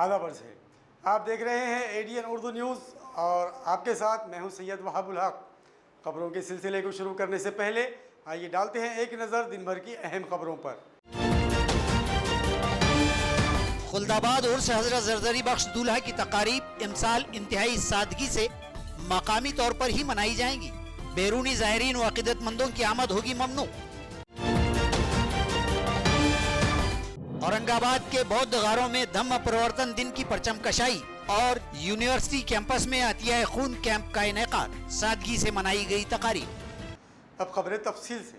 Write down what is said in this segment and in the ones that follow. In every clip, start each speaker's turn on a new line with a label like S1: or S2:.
S1: आधा वर्ष है। आप देख रहे हैं एडीएन उर्दू न्यूज़ और आपके साथ मैं हूं सैयद वहाबुल हक। खबरों के सिलसिले को शुरू करने से पहले आइए डालते हैं एक नज़र दिन भर की अहम खबरों पर।
S2: खुल्दाबाद उर्स हज़रत ज़रज़री बख्श दूल्हा की तकारीब इमसाल इंतहाई सादगी से मकामी तौर पर ही मनाई जाएंगी। बैरूनी ज़ायरीन व अक़ीदतमंदों की आमद होगी ममनू। औरंगाबाद के बौद्ध गारों में धम्म प्रवर्तन दिन की परचम कशाई और यूनिवर्सिटी कैंपस में अतिया खून कैंप का इनेकाद, सादगी से मनाई गई तकारीब।
S1: अब खबरें तफसील से।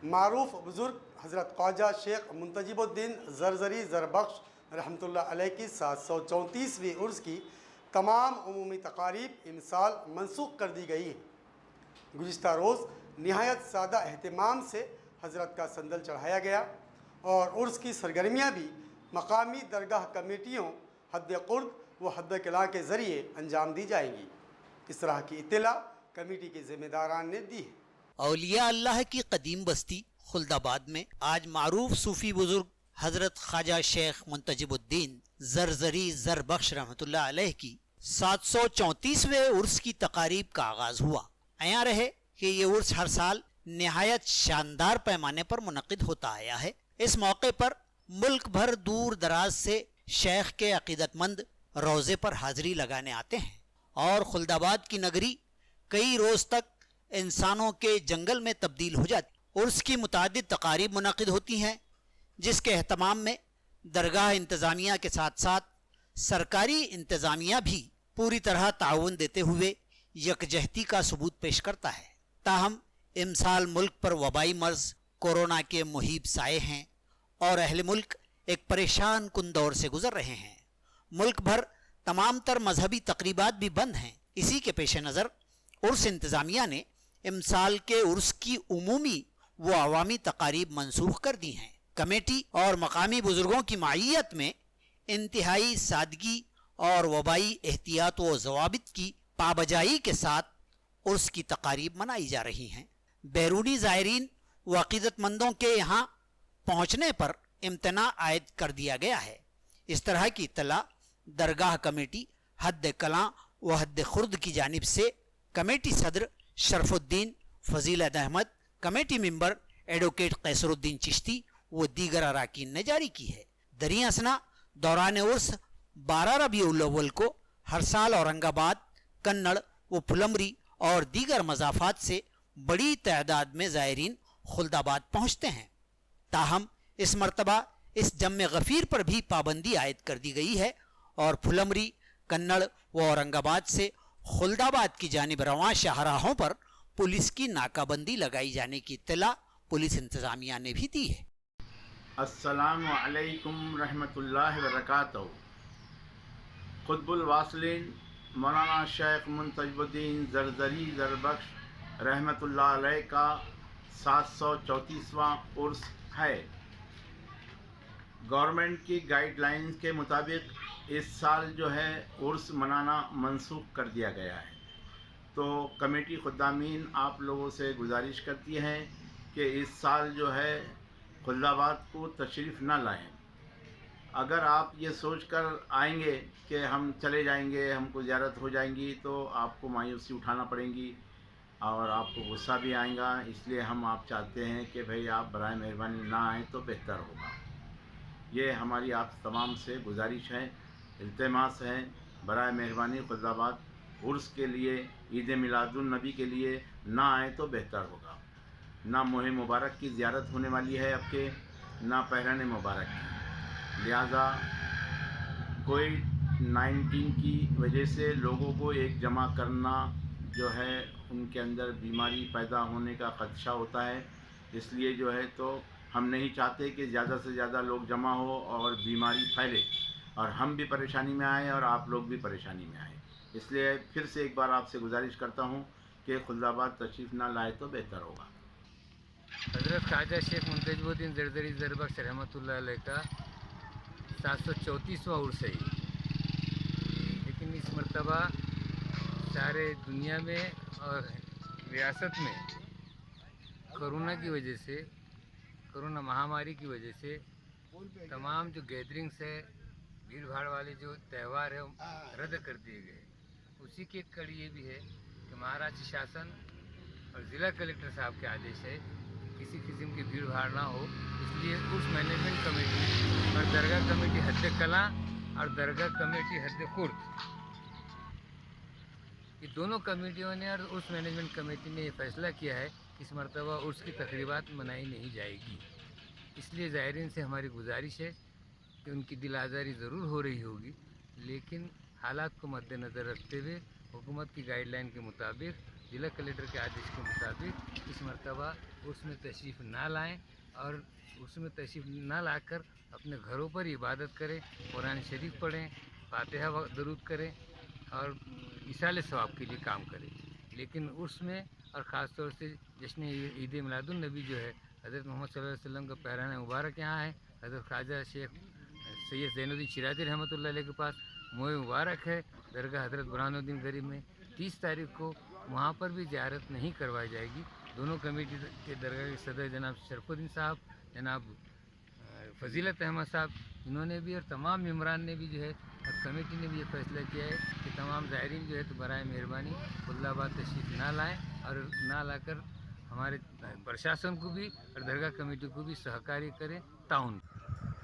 S1: मारूफ बुजुर्ग हज़रत ख्वाजा शेख मुंतजिबुद्दीन ज़रज़री ज़रबख्श रहमतुल्लाह अलैह की 734वीं उर्स की तमाम उमूमी तकारीब इमसाल मनसूख कर दी गई है। गुज़िश्ता रोज़ निहायत सादा एहतमाम से हज़रत का संदल चढ़ाया गया और उर्स की सरगर्मियाँ भी मकामी दरगाह कमेटियों हद कुर्ब व हद कला के ज़रिए अंजाम दी जाएंगी। इस तरह की इत्तला कमेटी के ज़िम्मेदारान ने दी है।
S2: औलिया अल्लाह की कदीम बस्ती खुल्दाबाद में आज मारूफ सूफ़ी बुजुर्ग हज़रत ख्वाजा शेख मुंतजिबुद्दीन ज़रज़री ज़रबख्श रहमतुल्लाह अलैह की 734वें उर्स की तकारीब का आगाज़ हुआ। अयां रहे कि ये उर्स हर साल निहायत शानदार पैमाने पर मुनक़िद होता आया है। इस मौके पर मुल्क भर दूर दराज से शेख के अक़ीदतमंद रोज़े पर हाज़िरी लगाने आते हैं और खुल्दाबाद की नगरी कई रोज़ तक इंसानों के जंगल में तब्दील हो जाती। उर्स की मुतादिद तकारीब मुनक़िद होती हैं जिसके एहतमाम में दरगाह इंतज़ामिया के साथ साथ सरकारी इंतज़ामिया भी पूरी तरह ताउन देते हुए यकजहती का सबूत पेश करता है। ताहम इमसाल मुल्क पर वबाई मर्ज़ कोरोना के मुहीब साए हैं और अहले मुल्क एक परेशान कुन दौर से गुजर रहे हैं। मुल्क भर तमाम तर मजहबी तकरीबात भी बंद हैं। इसी के पेश नज़र उर्स इंतज़ामिया ने इमसाल के उर्स की उमूमी व अवामी तकारीब मनसूख कर दी हैं। कमेटी और मकामी बुजुर्गों की मायत में इंतहाई सादगी और वबाई एहतियात व ज़वाबित की पाबजाई के साथ उर्स की तकारीब मनाई जा रही हैं। बैरूनी ज़ायरीन व अक़ीदतमंदों के यहाँ पहुँचने पर इम्तना आयद कर दिया गया है। इस तरह की इत्तला दरगाह कमेटी हद कलां व हद खुर्द की जानिब से कमेटी सदर Sharafuddin Fazilat Ahmad, committee member advocate Kaisaruddin Chishti व दीगर अराकीन ने जारी की है। दरिया असना दौरान उर्स 12 रबीउल अव्वल को हर साल औरंगाबाद, कन्नड़ व फुलमरी और दीगर मज़ाफ़ात से बड़ी तादाद में ज़ायरीन खुल्दाबाद पहुँचते हैं। ताहम इस मरतबा इस जम्मे गफ़ीर पर भी पाबंदी आयद कर दी गई है और फुलमरी, कन्नड़ व औरंगाबाद से खुल्दाबाद की जानिब रवां शाहराहों पर पुलिस की नाकाबंदी लगाई जाने की इत्तला पुलिस इंतज़ामिया ने भी दी है।
S3: अस्सलामु अलैकुम रहमतुल्लाहि व बरकातहू। क़ुतबुल वासिलीन मौलाना शेख मुंतजिबुद्दीन ज़रज़री ज़रबख्श रहमतुल्लाह अलैह का 734वां उर्स है। गवर्नमेंट की गाइडलाइंस के मुताबिक इस साल जो है उर्स मनाना मनसूख कर दिया गया है। तो कमेटी खुद्दामीन आप लोगों से गुजारिश करती हैं कि इस साल जो है खुल्दाबाद को तशरीफ़ ना लाएं। अगर आप ये सोच कर आएंगे कि हम चले जाएंगे, हमको ज़ियारत हो जाएंगी, तो आपको मायूसी उठाना पड़ेगी और आपको गुस्सा भी आएगा। इसलिए हम आप चाहते हैं कि भाई आप बराए मेहरबानी ना आएँ तो बेहतर होगा। ये हमारी आप तमाम से गुजारिश है, इल्तिमास है। बराए मेहरबानी खुल्दाबाद उर्स के लिए, ईद मिलादुन नबी के लिए ना आए तो बेहतर होगा। ना मोह मुबारक की ज़ियारत होने वाली है आपके, ना पहराने मुबारक की। लिहाजा कोविड-19 की वजह से लोगों को एक जमा करना जो है उनके अंदर बीमारी पैदा होने का ख़दशा होता है। इसलिए जो है तो हम नहीं चाहते कि ज़्यादा से ज़्यादा लोग जमा हो और बीमारी फैले और हम भी परेशानी में आएँ और आप लोग भी परेशानी में आएँ। इसलिए फिर से एक बार आपसे गुजारिश करता हूँ कि खुल्दाबाद तशरीफ़ ना लाए तो बेहतर होगा।
S4: हज़रत ख्वाजा शेख मुंतजिबुद्दीन ज़रज़री ज़रबख्श रहमतुल्लाह अलैह का 734वां उर्स है। लेकिन इस मरतबा सारे दुनिया में और रियासत में कोरोना की वजह से, कोरोना महामारी की वजह से तमाम जो गैदरिंग्स है, भीड़ भाड़ वाले जो त्यौहार है वो रद्द कर दिए गए। उसी की एक कड़ी ये भी है कि महाराष्ट्र शासन और ज़िला कलेक्टर साहब के आदेश है कि किसी किस्म की भीड़ भाड़ ना हो, इसलिए उर्स मैनेजमेंट कमेटी और दरगाह कमेटी हद कला और दरगाह कमेटी हद खुर्द, ये दोनों कमेटियों ने और उर्स मैनेजमेंट कमेटी ने ये फैसला किया है कि इस मरतबा उर्स की तकरीबात मनाई नहीं जाएगी। इसलिए ज़ायरीन से हमारी गुजारिश है कि उनकी दिल आज़ारी ज़रूर हो रही होगी, लेकिन हालात को मद्देनज़र रखते हुए हुकूमत की गाइडलाइन के मुताबिक, ज़िला कलेक्टर के आदेश के मुताबिक इस मरतबा उसमें तशरीफ़ ना लाएं और उसमें तशरीफ़ ना लाकर अपने घरों पर इबादत करें, कुरान शरीफ पढ़ें, फातिहा व दरूद करें और इसाले सवाब के लिए काम करें। लेकिन उसमें और ख़ास तौर से जश्न ईद मिलादुन नबी जो है, हज़रत मोहम्मद सल्लल्लाहु अलैहि वसल्लम का पहराना मुबारक यहाँ है। हज़रत ख्वाजा शेख सैयद ज़ैनुद्दीन शिराज़ी रहमतुल्लाह अलैह के पास मोए मुबारक है दरगाह हज़रत बुरहानुद्दीन गरीब में। 30 तारीख को वहाँ पर भी ज़ियारत नहीं करवाई जाएगी। दोनों कमेटी के दरगाह के सदर जनाब शरफुद्दीन साहब, जनाब फजीलत अहमद साहब, इन्होंने भी और तमाम मेम्बरान ने भी जो है और कमेटी ने भी ये फैसला किया है कि तमाम ज़ायरीन जो है तो बराए मेहरबानी खुल्दाबाद तशरीफ़ ना लाएँ और ना लाकर हमारे प्रशासन को भी और दरगाह कमेटी को भी सहकार्य करें, ताउन।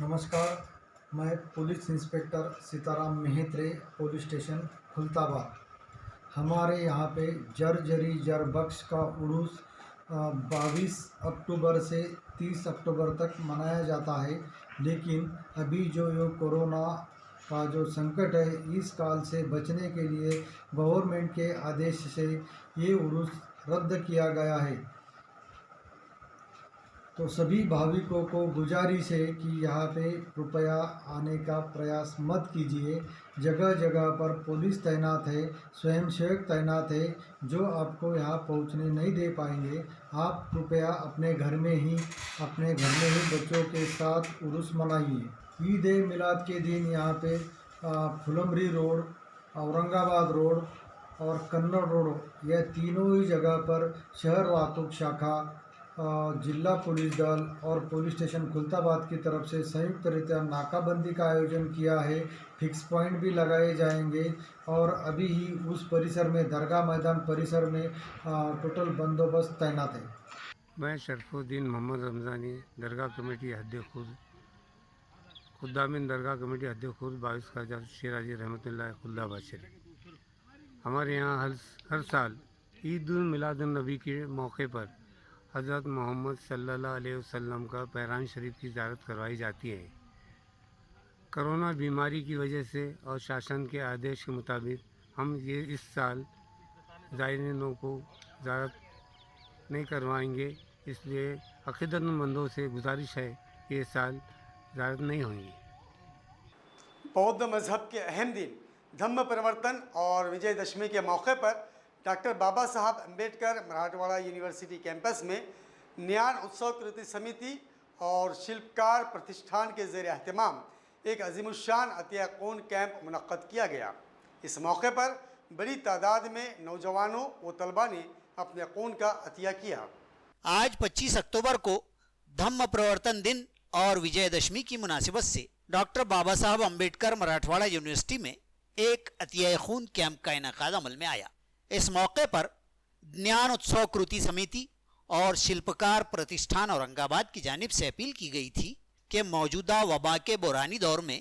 S5: नमस्कार, मैं police inspector Sitaram Mhatre, police station Khultabad. हमारे यहाँ पे जरजरी जरबख्श का उर्स 22 अक्टूबर से 30 अक्टूबर तक मनाया जाता है, लेकिन अभी जो ये कोरोना का जो संकट है, इस काल से बचने के लिए गवर्नमेंट के आदेश से ये उर्स रद्द किया गया है। तो सभी भाविकों को गुजारिश है कि यहाँ पे कृपया आने का प्रयास मत कीजिए। जगह जगह पर पुलिस तैनात है, स्वयंसेवक तैनात है, जो आपको यहाँ पहुँचने नहीं दे पाएंगे। आप कृपया अपने घर में ही बच्चों के साथ उर्स मनाइए। ईद ए मिलाद के दिन यहाँ पे फुलमरी रोड, औरंगाबाद रोड और कन्नड़ रोड, यह तीनों ही जगह पर शहर वाहतूक शाखा, जिला पुलिस दल और पुलिस स्टेशन खुलताबाद की तरफ से संयुक्त रीत्या नाकाबंदी का आयोजन किया है। फिक्स पॉइंट भी लगाए जाएंगे और अभी ही उस परिसर में, दरगाह मैदान परिसर में टोटल बंदोबस्त तैनात है।
S6: मैं शरफुद्दीन मोहम्मद रमज़ानी, दरगाह कमेटी हद खुदामिन दरगाह कमेटी हद खुद 22 ख्वाजा शिराजी रहमतुल्लाह खुल्दाबाद शरीफ। हमारे यहाँ हर साल ईद उल मिलादुन नबी के मौके पर हज़रत मोहम्मद सल्लल्लाहु अलैहि वसल्लम का पहरान शरीफ की ज़ियारत करवाई जाती है। कोरोना बीमारी की वजह से और शासन के आदेश के मुताबिक हम ये इस साल ज़ायरीनों को ज़ियारत नहीं करवाएंगे, इसलिए अक़ीदतमंदों से गुजारिश है कि इस साल ज़ियारत नहीं होंगी।
S1: बौद्ध मज़हब के अहम दिन धम्म परिवर्तन और विजयदशमी के मौके पर डॉक्टर बाबा साहब अम्बेडकर मराठवाड़ा यूनिवर्सिटी कैंपस में ज्ञान उत्सव कृति समिति और शिल्पकार प्रतिष्ठान के ज़ेर एहतमाम एक अजीमुशान अतिया खून कैंप मुनक्कद किया गया। इस मौके पर बड़ी तादाद में नौजवानों व तलबा ने अपने खून का अतिया किया।
S2: आज 25 अक्टूबर को धम्म परिवर्तन दिन और विजयदशमी की मुनासिबत से डॉक्टर बाबा साहब अम्बेडकर मराठवाड़ा यूनिवर्सिटी में एक अतिया खून कैंप का इनेकाद अमल में आया। इस मौके पर ज्ञान उत्सव कृति समिति और शिल्पकार प्रतिष्ठान औरंगाबाद की जानिब से अपील की गई थी कि मौजूदा वबा के बुरानी दौर में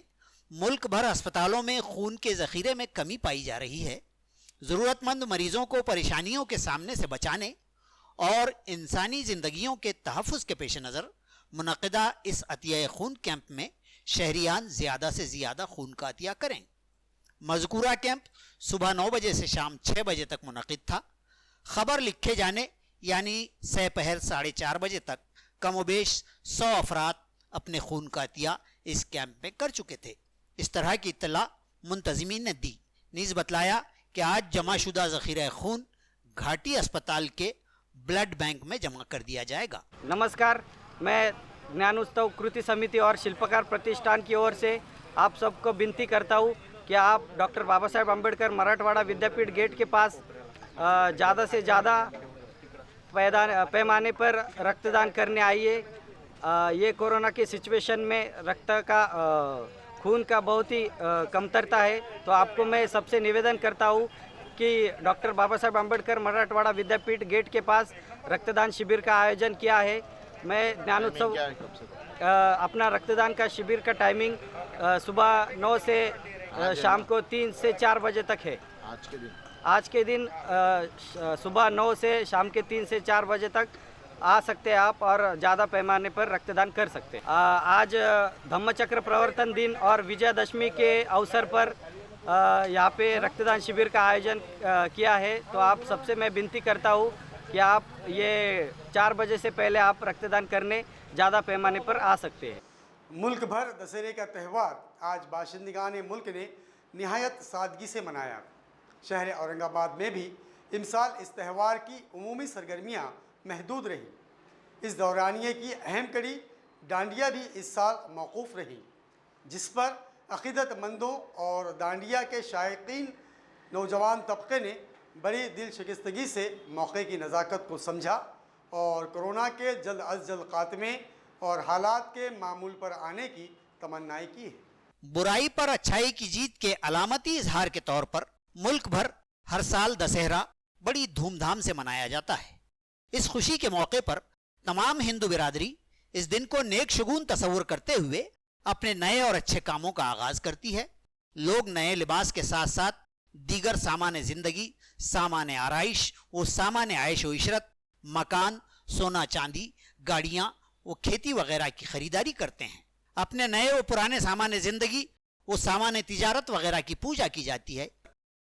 S2: मुल्क भर अस्पतालों में खून के ज़ख़ीरे में कमी पाई जा रही है। ज़रूरतमंद मरीज़ों को परेशानियों के सामने से बचाने और इंसानी ज़िंदगियों के तहफ़्फ़ुज़ के पेश नज़र मुनक़िदा इस अतिया खून कैंप में शहरियान ज़्यादा से ज़्यादा खून का अतिया करें। मज़कूरा कैंप सुबह 9 बजे से शाम 6 बजे तक मुनक़िद था। ख़बर लिखे जाने यानी सहपहर 4:30 बजे तक कमोबेश 100 अफराद अपने खून का अतिया इस कैंप में कर चुके थे। इस तरह की इत्तला मुंतज़मीन ने दी। नीज़ बतलाया कि आज जमाशुदा ज़ख़ीरा खून घाटी अस्पताल के ब्लड बैंक में जमा कर दिया जाएगा।
S7: नमस्कार, मैं ज्ञान उत्सव कृति समिति और शिल्पकार प्रतिष्ठान की ओर से आप सबको विनती करता हूँ कि आप डॉक्टर बाबा साहेब अम्बेडकर मराठवाड़ा विद्यापीठ गेट के पास ज़्यादा से ज़्यादा पैमाने पर रक्तदान करने आइए। ये कोरोना की सिचुएशन में रक्त का खून का बहुत ही कमतरता है। तो आपको मैं सबसे निवेदन करता हूँ कि डॉक्टर बाबा साहेब अम्बेडकर मराठवाड़ा विद्यापीठ गेट के पास रक्तदान शिविर का आयोजन किया है। मैं ज्ञानोत्सव अपना रक्तदान का शिविर का टाइमिंग सुबह 9 से शाम को 3 से 4 बजे तक है। आज के दिन सुबह 9 से शाम के 3 से 4 बजे तक आ सकते हैं आप और ज़्यादा पैमाने पर रक्तदान कर सकते हैं। आज धम्मचक्र प्रवर्तन दिन और विजयादशमी के अवसर पर यहाँ पे रक्तदान शिविर का आयोजन किया है। तो आप सबसे मैं विनती करता हूँ कि आप ये 4 बजे से पहले आप रक्तदान करने ज़्यादा पैमाने पर आ सकते हैं।
S1: मुल्क भर दशहरे का त्यौहार आज बाशिंदगान मुल्क ने निहायत सादगी से मनाया। शहर औरंगाबाद में भी इमसाल इस त्यौहार की उमूमी सरगर्मियाँ महदूद रही। इस दौरानिए की अहम कड़ी डांडिया भी इस साल मौकूफ़ रही, जिस पर अक़ीदतमंदों और डांडिया के शायकीन नौजवान तबके ने बड़ी दिल शिकस्तगी से मौके की नज़ाकत को समझा और कोरोना के जल्द अज जल्द खात्मे और हालात के मामूल पर आने की तमन्नाई की है।
S2: बुराई पर अच्छाई की जीत के अलामती इजहार के तौर पर मुल्क भर हर साल दशहरा बड़ी धूमधाम से मनाया जाता है। इस खुशी के मौके पर तमाम हिंदू बिरादरी इस दिन को नेक शगुन तस्वुर करते हुए अपने नए और अच्छे कामों का आगाज करती है। लोग नए लिबास के साथ साथ दीगर सामान जिंदगी, सामान आराइश व सामान आयश व इशरत, मकान, सोना चांदी, गाड़ियाँ व खेती वगैरह की खरीदारी करते हैं। अपने नए व पुराने सामान जिंदगी व सामान तिजारत वगैरह की पूजा की जाती है।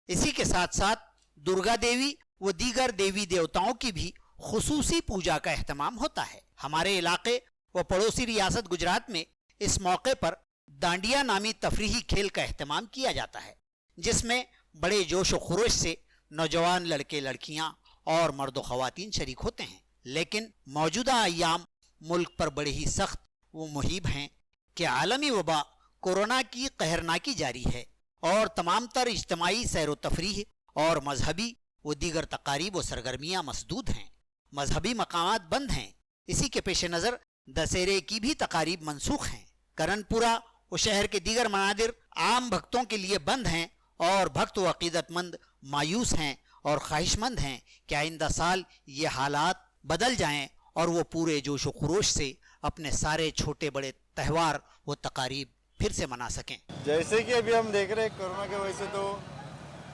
S2: इसी के साथ साथ दुर्गा देवी व दीगर देवी देवताओं की भी खुसूसी पूजा का एहतमाम होता है। हमारे इलाके व पड़ोसी रियासत गुजरात में इस मौके पर डांडिया नामी तफरीही खेल का एहतमाम किया जाता है, जिसमें बड़े जोश व खरोश से नौजवान लड़के लड़कियां और मर्द ख़वातीन शरीक होते हैं। लेकिन मौजूदा अय्याम मुल्क पर बड़े ही सख्त व मुहिब हैं कि आलमी वबा कोरोना की कहरनाकी जारी है और तमाम तर इज्तमाई सैर व तफरीह और मजहबी व दीगर तकारीब व सरगर्मियाँ मसदूद हैं। मजहबी मकामात बंद हैं। इसी के पेश नज़र दशहरे की भी तकारीब मनसूख हैं। करनपुरा व शहर के दीगर मनादिर आम भक्तों के लिए बंद हैं और भक्त व अक़ीदतमंद मायूस हैं और ख्वाहिशमंद हैं कि आइंदा साल ये हालात बदल जाएं और वो पूरे जोश व खरोश से अपने सारे छोटे बड़े त्यौहार व तकारीब फिर से मना सकें।
S8: जैसे कि अभी हम देख रहे हैं कोरोना की वजह से तो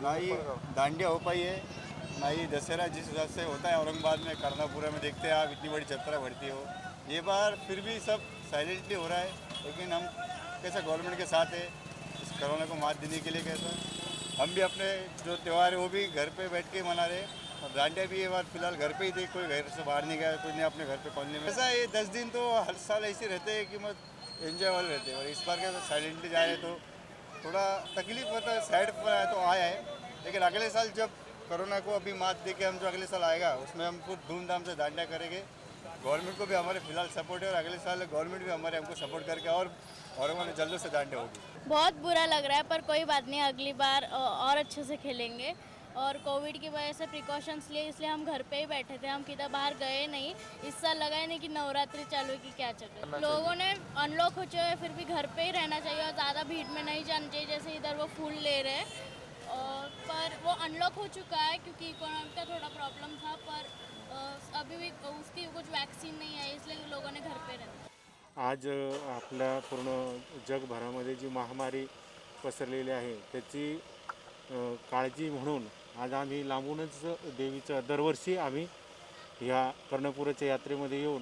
S8: ना ही डांडिया हो पाई है, ना ही दशहरा जिस हिसाब से होता है औरंगाबाद में, करनापुरा में देखते हैं आप इतनी बड़ी यात्रा बढ़ती हो। ये बार फिर भी सब साइलेंटली हो रहा है, लेकिन हम कैसा गवर्नमेंट के साथ है इस कोरोना को मात देने के लिए। कैसा हम भी अपने जो त्यौहार है वो भी घर पे बैठ के मना रहे और डांडिया भी ये बार फिलहाल घर पे ही थे, कोई घर से बाहर नहीं गया, कोई नहीं अपने घर पे कॉलोनी में। ऐसा ये 10 दिन तो हर साल ऐसे रहते हैं कि मतलब एंजॉय वाले रहते हैं, और इस बार क्या साइलेंटली जा रहे तो थोड़ा तकलीफ मतलब साइड पर तो आया है। लेकिन अगले साल जब कोरोना को अभी मात दे के हम जो अगले साल आएगा उसमें हम खूब धूमधाम से डांडिया करेंगे। गवर्नमेंट को भी हमारे फिलहाल सपोर्ट है और अगले साल गवर्नमेंट भी हमारे हमको सपोर्ट करके और हमारे जल्द से डांडिया होगी।
S9: बहुत बुरा लग रहा है पर कोई बात नहीं, अगली बार और अच्छे से खेलेंगे। और कोविड की वजह से प्रिकॉशंस लिए इसलिए हम घर पे ही बैठे थे, हम किधर बाहर गए नहीं। इस साल लगा ही नहीं कि नवरात्रि चालू की क्या चक्कर। लोगों ने अनलॉक हो चुके फिर भी घर पे ही रहना चाहिए और ज़्यादा भीड़ में नहीं जाना चाहिए। जैसे इधर वो फूल ले रहे हैं पर वो अनलॉक हो चुका है क्योंकि इकोनॉमी का थोड़ा प्रॉब्लम था, पर अभी भी उसकी कुछ वॅक्सिन नहीं आहे, इसलिए लोगों ने घर पे रहना।
S10: आज आपल्या पूर्ण जगभरामध्ये जी महामारी पसरलेली आहे त्याची काळजी म्हणून आज आम्ही लांबूनच देवीचं दरवर्षी आम्ही ह्या कर्णपुराच्या यात्रेमध्ये येऊन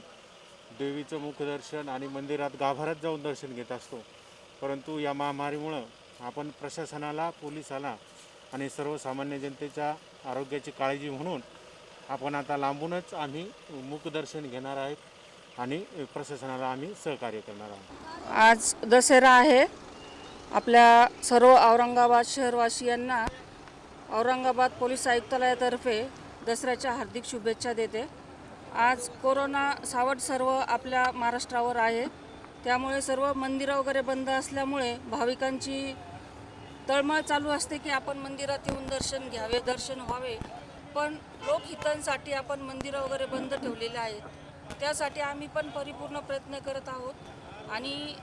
S10: देवीचं मुखदर्शन आणि मंदिरात गाभाऱ्यात जाऊन दर्शन घेत असतो। परंतु या महामारीमुळं आपण प्रशासनाला, पोलिसाला आणि सर्वसामान्य जनतेच्या आरोग्याची काळजी म्हणून आपण आता लांबूनच आम्ही मुखदर्शन घेणार आहेत आणि प्रशासनाला आम्ही सहकार्य करणार आहोत।
S11: आज दसरा आहे। आपल्या सर्व औरंगाबाद शहरवासियांना औरंगाबाद पोलीस आयुक्तालयातर्फे दसऱ्याच्या हार्दिक शुभेच्छा देते। आज कोरोना सावट सर्व आपल्या महाराष्ट्रावर आहे, त्यामुळे सर्व मंदिरं वगैरे बंद असल्यामुळे भाविकांची तळमळ चालू असते की आपण मंदिरात येऊन दर्शन घ्यावे, दर्शन व्हावे, पण लोकहितांसाठी आपण मंदिरं वगैरे बंद ठेवलेले आहेत। त्यासाठी आम्ही पण परिपूर्ण प्रयत्न करत आहोत आणि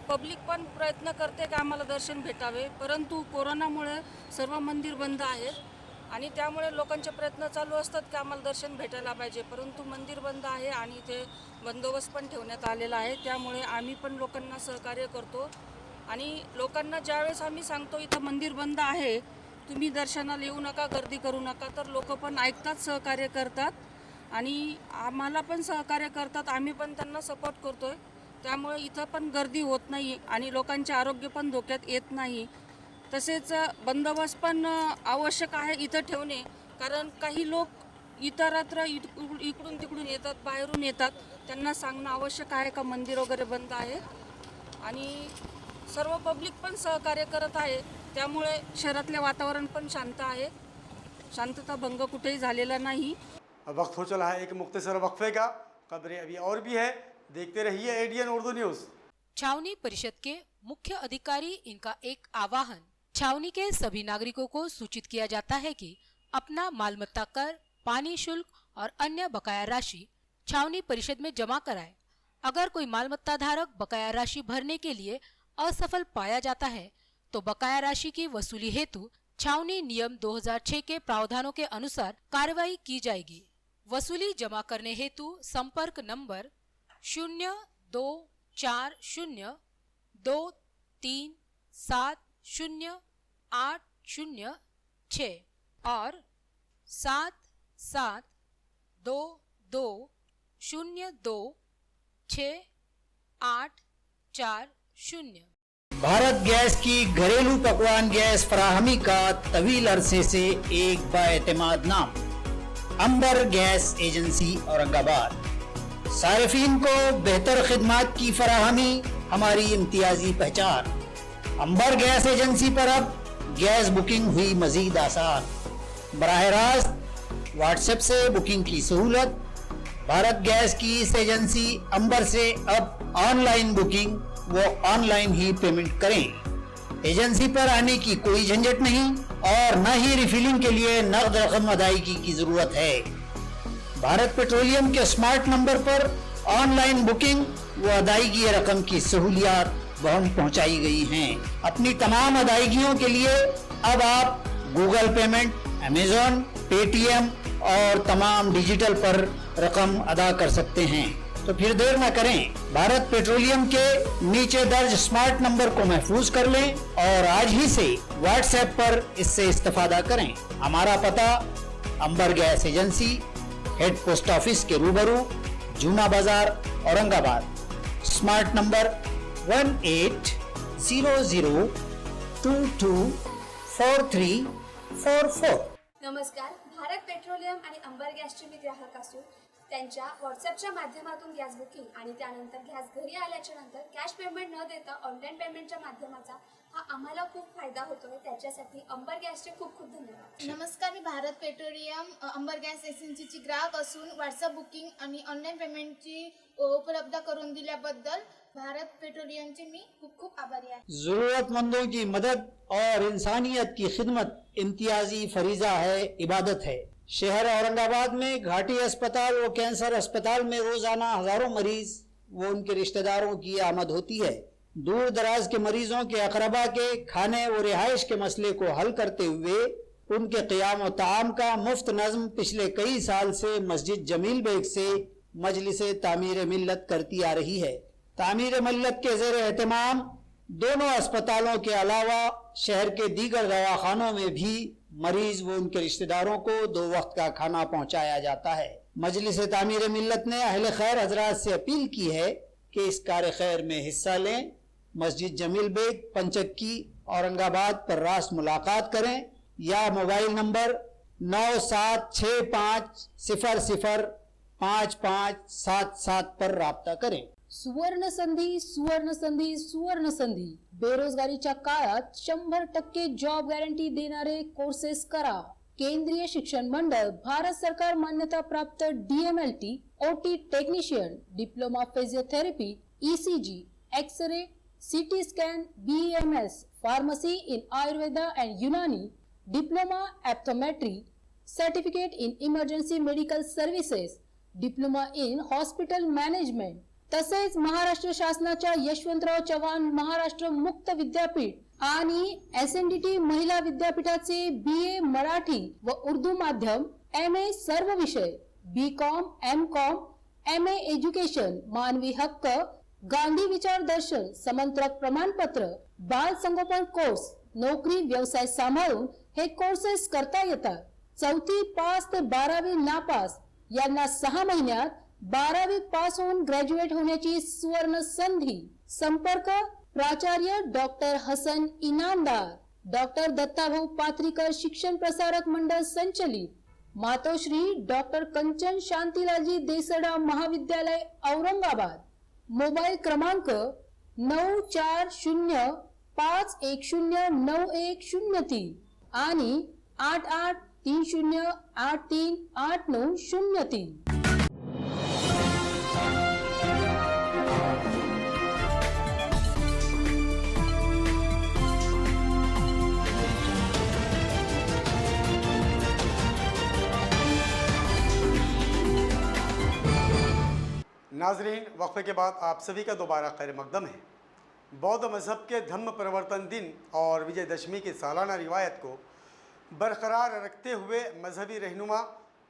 S11: पब्लिक पण प्रयत्न करते की आम्हाला दर्शन भेटावे, परंतु कोरोनामुळे सर्व मंदिर बंद आहेत आणि त्यामुळे लोकांचे प्रयत्न चालू असतात की आम्हाला दर्शन भेटायला पाहिजे, परंतु मंदिर बंद आहे आणि इथे बंदोबस्त पण ठेवण्यात आलेला आहे. त्यामुळे आम्ही पण लोकांना सहकार्य करतो आणि लोकांना ज्यावेळेस आम्ही सांगतो इथं मंदिर बंद आहे, तुम्ही दर्शनाला येऊ नका, गर्दी करू नका, तर लोक पण ऐकतात, सहकार्य करतात आणि आम्हाला पण सहकार्य करतात, आम्ही पण त्यांना सपोर्ट करतोय. त्यामुळे इथं पण गर्दी होत नाही आणि लोकांचे आरोग्य पण धोक्यात येत नाही. तसेच बंदोबस्त पण आवश्यक आहे इथं ठेवणे, कारण काही लोक इतरत्र इकडून तिकडून येतात, बाहेरून येतात, त्यांना सांगणं आवश्यक आहे का मंदिर वगैरे बंद आहे आणि सर्व पब्लिक पण सहकार्य करत आहे. त्यामुळे शहरातले वातावरण पण शांत आहे, शांतता भंग कुठेही झालेला नाही.
S1: वक्त हो चला है एक मुख्तसर वक्फे का, खबरें अभी और भी है, देखते रहिए एडीएन उर्दू न्यूज़.
S12: छावनी परिषद के मुख्य अधिकारी इनका एक आह्वान, छावनी के सभी नागरिकों को सूचित किया जाता है कि अपना मालमत्ता कर, पानी शुल्क और अन्य बकाया राशि छावनी परिषद में जमा कराए. अगर कोई मालमत्ता धारक बकाया राशि भरने के लिए असफल पाया जाता है तो बकाया राशि की वसूली हेतु छावनी नियम 2006 के प्रावधानों के अनुसार कार्रवाई की जाएगी. वसूली जमा करने हेतु संपर्क नंबर 024023708006 और 7722026840.
S2: भारत गैस की घरेलू पकवान गैस फराहमी का तवील अरसे से एक बाएतमाद नाम, अंबर गैस एजेंसी औरंगाबाद. सारिफीन को बेहतर खिदमत की फराहमी हमारी इम्तियाजी पहचान. अंबर गैस एजेंसी पर अब गैस बुकिंग हुई मजीद आसान. बराह रास्त व्हाट्सएप से बुकिंग की सहूलत. भारत गैस की इस एजेंसी अंबर से अब ऑनलाइन बुकिंग वो ऑनलाइन ही पेमेंट करें. एजेंसी पर आने की कोई झंझट नहीं और न ही रिफिलिंग के लिए नकद रकम अदायगी की जरूरत है. भारत पेट्रोलियम के स्मार्ट नंबर पर ऑनलाइन बुकिंग व अदायगी रकम की सहूलियात वहम पहुंचाई गई हैं. अपनी तमाम अदायगियों के लिए अब आप गूगल पेमेंट, अमेजॉन, पेटीएम और तमाम डिजिटल पर रकम अदा कर सकते हैं. तो फिर देर न करें, भारत पेट्रोलियम के नीचे दर्ज स्मार्ट नंबर को महफूज कर लें और आज ही से व्हाट्सएप पर इससे इस्तेफादा करें. हमारा पता Amber gas agency, head post office के रूबरू, जूना बाजार, औरंगाबाद. Smart number 1800224344.
S13: नमस्कार. भारत पेट्रोलियम आणि अंबर गॅसचे मी ग्राहक असून त्यांच्या व्हॉट्सअपच्या माध्यमातून गॅस बुकिंग आणि त्यानंतर गॅस घरी आल्याच्या नंतर कॅश पेमेंट न देता ऑनलाईन पेमेंटच्या माध्यमाचा हा आम्हाला खूप फायदा होतोय. त्याच्यासाठी अंबर गॅसचे खूप खूप धन्यवाद.
S9: नमस्कार, मी भारत पेट्रोलियम अंबर गॅस एजन्सीची ग्राहक असून व्हॉट्सअप बुकिंग आणि ऑनलाईन पेमेंटची उपलब्ध करून दिल्याबद्दल भारत पेट्रोलियमचे मी खूप खूप आभारी आहे.
S2: जरूरतमंदों की मदद और इंसानियत की खिदमत इम्तियाजी फरीजा है, इबादत है. शहर औरंगाबाद में घाटी अस्पताल व कैंसर अस्पताल में रोजाना हजारों मरीज व उनके रिश्तेदारों की आमद होती है. दूर दराज के मरीजों के अकरबा के खाने व रिहाइश के मसले को हल करते हुए उनके क़ियाम व ताम का मुफ्त नज़्म पिछले कई साल से मस्जिद जमील बेग से मजलिस तामीर मिल्लत करती आ रही है. तामीर मिल्लत के ज़ेर एहतमाम दोनों अस्पतालों के अलावा शहर के दीगर दवाखानों में भी मरीज व उनके रिश्तेदारों को 2 वक्त का खाना पहुंचाया जाता है. मजलिस तामीर मिल्लत ने अहले खैर हजरात से अपील की है कि इस कार खैर में हिस्सा लें. मस्जिद जमील बेग, पंचक्की, औरंगाबाद पर रास्त मुलाकात करें या मोबाइल नंबर 9765005577 पर राब्ता करें.
S14: सुवर्ण संधी, सुवर्ण संधी, सुवर्ण संधी. बेरोजगारीच्या काळात 100% जॉब गॅरंटी देणारे कोर्सेस करा. केंद्रीय शिक्षण मंडळ, भारत सरकार मान्यता प्राप्त DMLT, OT technician, diploma physiotherapy, ECG, x-ray, CT scan, BEMS, pharmacy in Ayurveda and Unani, diploma optometry, certificate in emergency medical services, diploma in hospital management, तसेच महाराष्ट्र शासनाच्या यशवंतराव चव्हाण महाराष्ट्र मुक्त विद्यापीठ आणि SNDT महिला विद्यापीठाचे BA मराठी व उर्दू माध्यम, MA सर्व विषय, BCom, MCom, MA एज्युकेशन, मानवी हक्क, गांधी विचार दर्शन, समंत्रक प्रमाणपत्र, बाल संगोपन कोर्स, नोकरी व्यवसाय सांभाळून हे कोर्सेस करता येतात. 4थी पास ते 12वी नापास यांना 6 महिन्यात 12वी पास होऊन ग्रॅज्युएट होण्याची सुवर्ण संधी. संपर्क प्राचार्य डॉक्टर हसन इनामदार, डॉक्टर दत्ताभाऊ पात्रीकर शिक्षण प्रसारक मंडळ संचलित, मातोश्री डॉक्टर कंचन शांतीलालजी देसडा महाविद्यालय औरंगाबाद. मोबाईल क्रमांक 9405109103 आणि 8830838903.
S1: नाजरीन, वक्फे के बाद आप सभी का दोबारा खैर मकदम है। बौद्ध मज़हब के धम्म परिवर्तन दिन और विजयदशमी की सालाना रिवायत को बरकरार रखते हुए मजहबी रहनुमा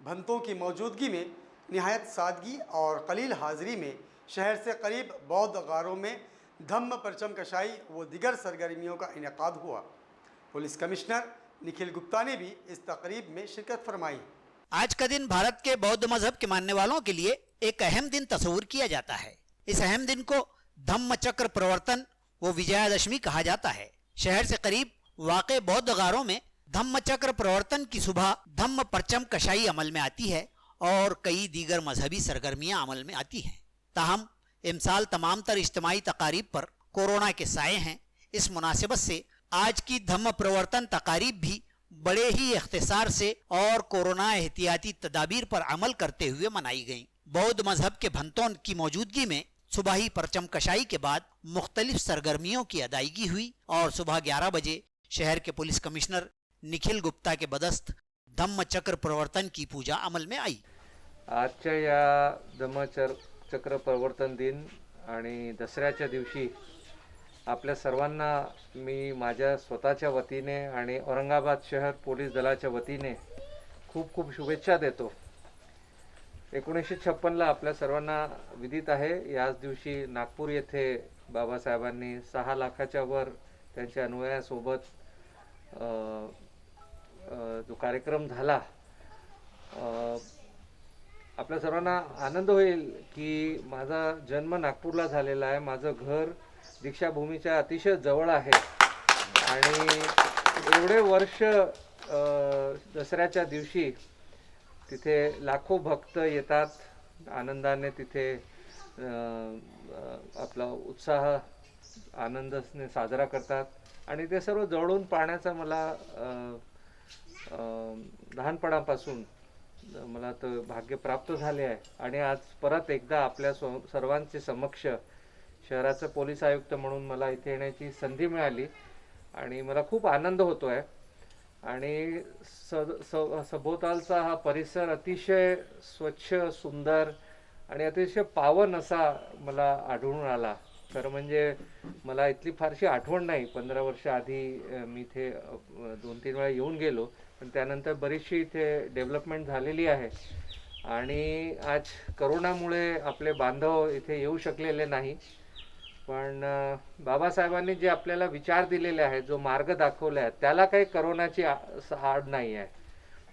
S1: भंतों की मौजूदगी में नहायत सादगी और कलील हाज़िरी में शहर से करीब बौद्ध गारों में धम्म परचम कशाई व दिगर सरगर्मियों का इनेकाद हुआ। पुलिस कमिश्नर निखिल गुप्ता ने भी इस तकरीब में शिरकत फरमाई।
S2: आज का दिन भारत के बौद्ध मजहब के मानने वालों के लिए एक अहम दिन तस्वूर किया जाता है। इस अहम दिन को धम्म चक्र प्रवर्तन व विजयादशमी कहा जाता है। शहर से करीब वाक़े बौद्ध गारों में धम्म चक्र प्रवर्तन की सुबह धम्म परचम कशाई अमल में आती है और कई दीगर मजहबी सरगर्मियां अमल में आती हैं। ताहम इमसाल तमाम तर इज्तिमाई तकारीब पर कोरोना के साए हैं। इस मुनासिबत से आज की धम्म प्रवर्तन तकारीब भी बड़े ही इख्तिसार से और कोरोना एहतियाती तदाबीर पर अमल करते हुए मनाई गईं। बौद्ध मजहब के भंतों की मौजूदगी में सुबही परचम कशाई के बाद मुख्तलिफ सरगर्मियों की अदायगी हुई और सुबह 11 बजे शहर के पुलिस कमिश्नर निखिल गुप्ता के बदस्त धम्म चक्र प्रवर्तन की पूजा अमल में आई।
S15: आजच्या या धम्मचक्र प्रवर्तन दिन आणि दसऱ्याच्या दिवशी आपल्या सर्वांना मी माझ्या स्वतःच्या वतीने आणि औरंगाबाद शहर पोलीस दलाच्या वतीने खूप खूप शुभेच्छा देतो। 1956ला आपल्या सर्वांना विदित आहे, याच दिवशी नागपूर येथे बाबासाहेबांनी 6 लाखाच्या वर त्यांच्या अनुयायांसोबत जो कार्यक्रम झाला, आपल्या सर्वांना आनंद होईल की माझा जन्म नागपूरला झालेला आहे, माझं घर दीक्षाभूमीच्या अतिशय जवळ आहे आणि एवढे वर्ष दसऱ्याच्या दिवशी तिथे लाखो भक्त येतात, आनंदाने तिथे आपला उत्साह आनंदाने साजरा करतात आणि ते सर्व जवळून पाहण्याचा मला लहानपणापासून मला तर भाग्य प्राप्त झाले आहे आणि आज परत एकदा आपल्या सर्वांचे समक्ष शहराचे पोलीस आयुक्त म्हणून मला इथे येण्याची संधी मिळाली आणि मला खूप आनंद होतो आहे आणि सभोवतालचा हा परिसर अतिशय स्वच्छ, सुंदर आणि अतिशय पावन असा मला आढळून आला। खरं म्हणजे मला इथली फारशी आठवण नाही, 15 वर्ष आधी मी इथे 2-3 वेळा येऊन गेलो, पण त्यानंतर बरीचशी इथे डेव्हलपमेंट झालेली आहे आणि आज करोनामुळे आपले बांधव इथे येऊ शकलेले नाही, पण बाबासाहेबांनी जे आपल्याला विचार दिलेले आहेत, जो मार्ग दाखवला आहे, त्याला काही करोनाची आड नाही आहे।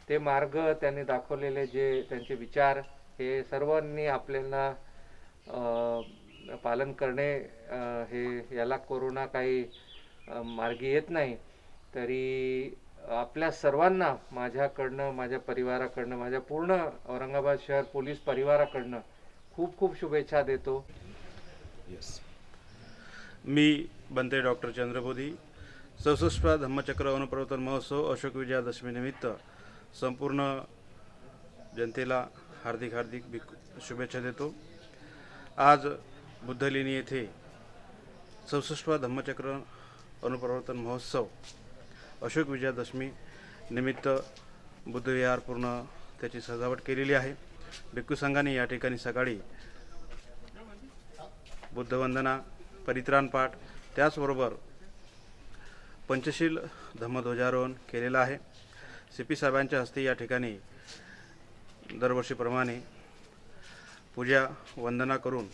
S15: ते मार्ग त्यांनी दाखवलेले जे त्यांचे विचार हे सर्वांनी आपल्याला पालन करणे, हे याला कोरोना काही मार्गी येत नाही। तरी आपल्या सर्वांना माझ्याकडनं, माझ्या परिवाराकडनं, माझ्या पूर्ण औरंगाबाद शहर पोलीस परिवाराकडनं खूप खूप शुभेच्छा देतो।
S16: मी बनते डॉक्टर चंद्रबोधी 64वा धम्मचक्र अनुप्रवर्तन महोत्सव अशोक विजयादशमी निमित्त संपूर्ण जनतेला हार्दिक शुभेच्छा देतो। आज बुद्धलेणी येथे 64वा धम्मचक्र अनुप्रवर्तन महोत्सव अशोक विजयादशमी निमित्त बुद्धविहार पूर्ण त्याची सजावट केलेली आहे। भिक्खू संघाने या ठिकाणी सकाळी बुद्धवंदना, परित्राण पाठ, त्याचबरोबर पंचशील धम्मध्वजारोहण केलेलं आहे. CP साहेबांच्या हस्ते या ठिकाणी दरवर्षीप्रमाणे पूजा वंदना करून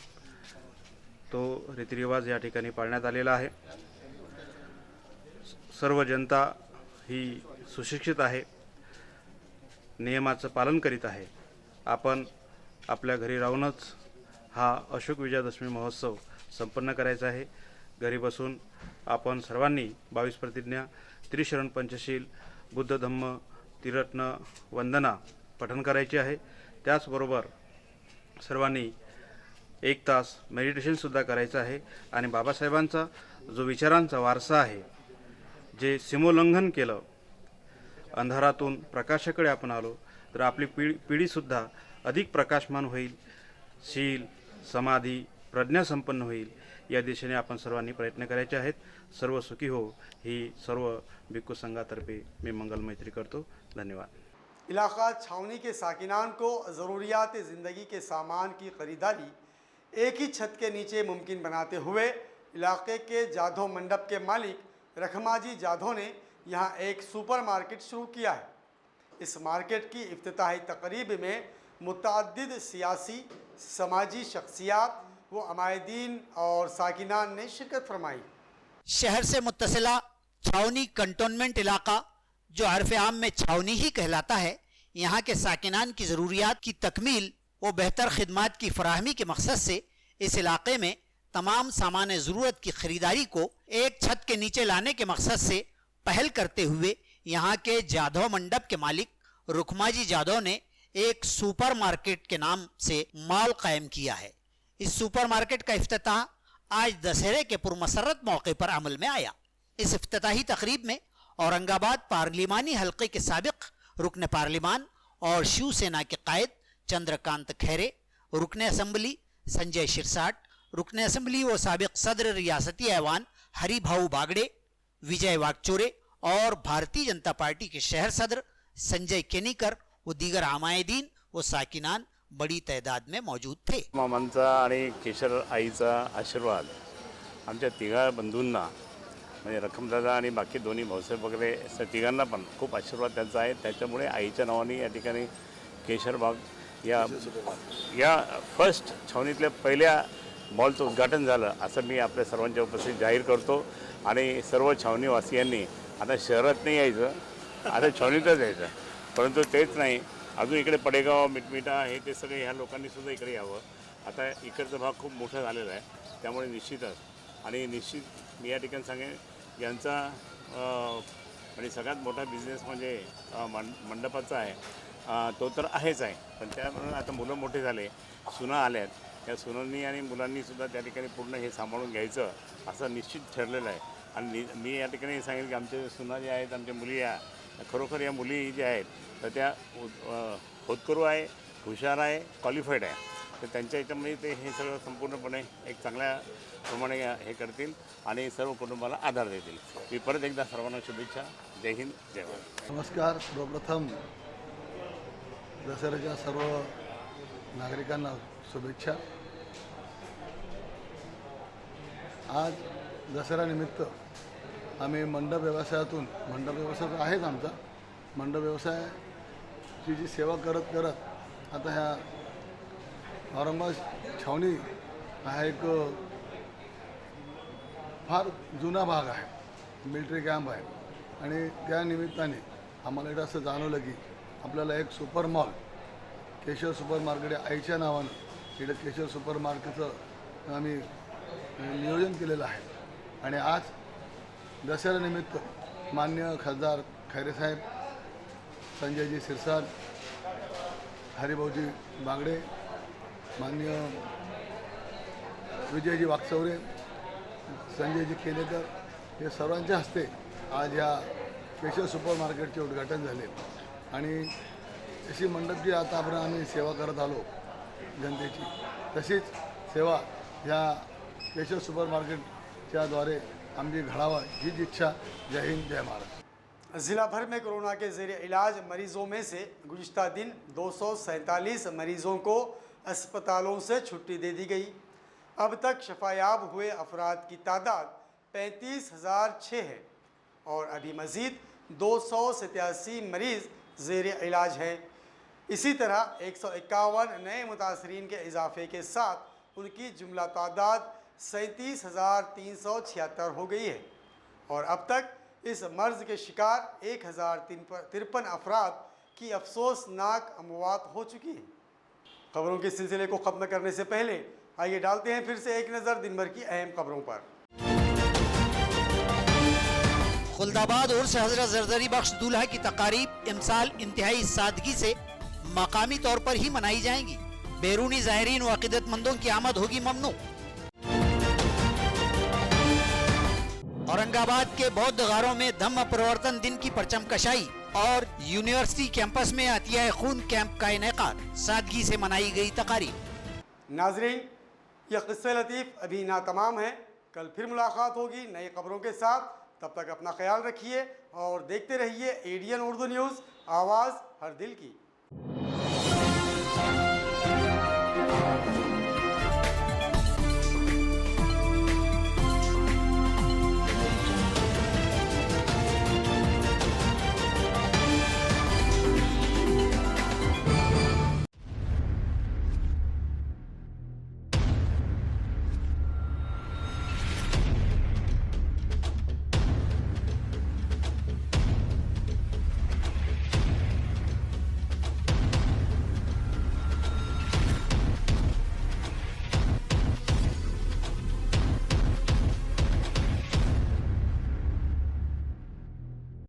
S16: तो रीतिरिवाज या ठिकाणी पाळण्यात आलेला आहे. सर्व जनता ही सुशिक्षित आहे, नियमाचं पालन करीत आहे. आपण आपल्या घरी राहूनच हा अशोक विजयादशमी महोत्सव संपन्न करायचा आहे. घरी बसून आपण सर्वांनी 22 प्रतिज्ञा, त्रिशरण पंचशील, बुद्ध धम्म त्रिरत्न वंदना पठण करायचे आहे. त्याचबरोबर सर्वांनी 1 तास मेडिटेशनसुद्धा करायचं आहे. आणि बाबासाहेबांचा जो विचारांचा वारसा आहे, जे सीमोल्लंघन केलं, अंधारातून प्रकाशाकडे आपण आलो तर आपली पिढीसुद्धा अधिक प्रकाशमान होईल, शील, समाधी, प्रज्ञासंपन्न होईल. या दिशेने आपण सर्वांनी प्रयत्न करायचे आहेत. सर्व सुखी हो ही सर्व भिक्खू संघातर्फे मी मंगल मैत्री करतो. धन्यवाद.
S1: इलाका छावनी के साकिनान को ज़रूरियात ज़िंदगी के सामान की ख़रीदारी एक ही छत के नीचे मुमकिन बनाते हुए इलाके के जाधव मंडप के मालिक रखमाजी जाधव ने यहाँ एक सुपर मार्केट शुरू किया है. इस मार्केट की इफ्तिताही तकरीब में मुतअद्दिद सियासी, समाजी शख्सियात व अमायदीन और साकिनान ने शिरकत फरमाई.
S2: शहर से मुत्तसिला छावनी कंटोनमेंट इलाका, जो हरफ आम में छावनी ही कहलाता है, यहाँ के साकिनान की ज़रूरियात की तकमील व बेहतर खिदमात की फराहमी के मकसद से इस इलाके में तमाम सामान ज़रूरत की ख़रीदारी को एक छत के नीचे लाने के मकसद से पहल करते हुए यहाँ के जाधव मंडप के मालिक रुखमाजी जाधव ने एक सुपर मार्केट के नाम से मॉल कायम किया है. इस सुपर मार्केट का इफ्तिताह आज दशहरे के पुरमसरत मौके पर अमल में आया. इस इफ्तिताही तकरीब में औरंगाबाद पार्लिमानी हल्के के साबिक रुकन पार्लिमान और शिवसेना के कायद चंद्रकांत खैरे, रुकन असम्बली संजय शिरसाट, रुकन असम्बली व साबिक सदर रियासती ऐवान हरिभाऊ बागड़े, विजय वागचोरे और भारतीय जनता पार्टी के शहर सदर संजय केनीकर व दीगर आमायदीन व साकिनान बड़ी तादाद में मौजूद थे.
S17: मामांचा आणि केशर आईचा आशीर्वाद आमच्या तिघा बंधूंना म्हणजे रखमदादा आणि बाकी दोन्ही भाऊसाहेब वगैरे अशा तिघांना पण खूप आशीर्वाद त्यांचा आहे. त्याच्यामुळे आईच्या नावाने या ठिकाणी केशरबाग या फर्स्ट छावणीतल्या पहिल्या मॉलचं उद्घाटन झालं असं मी आपल्या सर्वांच्या उपस्थित जाहीर करतो. आणि सर्व छावणीवासियांनी आता शहरात नाही यायचं, आता छावणीतच यायचं. परंतु तेच नाही, अजून इकडे पडेगाव, मिटमिटा हे ते सगळे ह्या लोकांनीसुद्धा इकडे यावं. आता इकडचा भाग खूप मोठा झालेला आहे, त्यामुळे निश्चितच आणि निश्चित मी या ठिकाणी सांगेन यांचा आणि सगळ्यात मोठा बिझनेस म्हणजे मंडपाचा आहे. तो तर आहेच आहे, पण त्यामुळे आता मुलं मोठे झाले, सुना आल्यात, त्या सुनांनी आणि मुलांनीसुद्धा त्या ठिकाणी पूर्ण हे सांभाळून घ्यायचं असं निश्चित ठरलेलं आहे. आणि मी या ठिकाणी सांगेन की आमच्या सुना ज्या आहेत, आमच्या मुली या खरोखर या मुली ज्या आहेत तर त्या होतकरू आहे, हुशार आहे, क्वालिफाईड आहे. तर त्यांच्या याच्यामध्ये ते हे सगळं संपूर्णपणे एक चांगल्या प्रमाणे हे करतील आणि सर्व कुटुंबाला आधार देतील. मी परत एकदा सर्वांना शुभेच्छा. जय हिंद, जय भारत.
S5: नमस्कार. सर्वप्रथम दसऱ्याच्या सर्व नागरिकांना शुभेच्छा. आज दसऱ्यानिमित्त आम्ही मंडप व्यवसायातून, मंडप व्यवसाय आहेच आमचा, मंडप व्यवसायाची जी सेवा करत करत आता ह्या औरंगाबाद छावणी हा एक फार जुना भाग आहे, मिलिटरी कॅम्प आहे. आणि त्या निमित्ताने आम्हाला इथं असं जाणवलं की आपल्याला एक सुपर मॉल, केशर सुपर मार्केट आईच्या नावानं इकडे केशर सुपर मार्केटचं आम्ही नियोजन केलेलं आहे. आणि आज दसऱ्यानिमित्त मान्य खासदार खैरेसाहेब, संजयजी शिरसाट, हरिभाऊजी बागडे, मान्य विजयजी वागचौरे, संजयजी केनेकर हे सर्वांच्या हस्ते आज या केशर सुपर मार्केटचे उद्घाटन झाले. आणि अशी मंडपची आतापर्यंत आम्ही सेवा करत आलो जनतेची, तशीच सेवा ह्या केशर सुपर मार्केटच्याद्वारे आमची घडावा हीच इच्छा. जय हिंद, जय महाराष्ट्र.
S1: ज़िला भर में कोरोना के ज़ेरे इलाज मरीज़ों में से गुज़िश्ता दिन 247 मरीज़ों को अस्पतालों से छुट्टी दे दी गई. اب تک شفایاب ہوئے افراد کی تعداد 35,006 ہے اور ابھی مزید 287 مریض زیر علاج ہیں۔ اسی طرح 151 نئے متاثرین کے اضافے کے ساتھ ان کی جملہ تعداد 37,376 ہو گئی ہے اور اب تک اس مرض کے شکار 1,053 افراد کی افسوسناک اموات ہو چکی ہیں۔ خبروں کے سلسلے کو ختم کرنے سے پہلے آئیے ڈالتے ہیں پھر سے ایک نظر دن بھر کی اہم خبروں پر۔
S2: خلدآباد عرس حضرت زرزری بخش دولہا کی تقاریب امسال انتہائی سادگی سے مقامی طور پر ہی منائی جائیں گی۔ بیرونی زائرین و عقیدت مندوں کی آمد ہوگی ممنوع۔ اورنگ آباد کے بودھ غاروں میں دھم پرورتن دن کی پرچم کشائی اور یونیورسٹی کیمپس میں عطیہ خون کیمپ کا انعقاد، سادگی سے منائی گئی تقاریب۔
S1: ناظرین، یہ قصہ لطیف ابھی نہ تمام ہے، کل پھر ملاقات ہوگی نئی خبروں کے ساتھ۔ تب تک اپنا خیال رکھیے اور دیکھتے رہیے ADN اردو نیوز، آواز ہر دل کی۔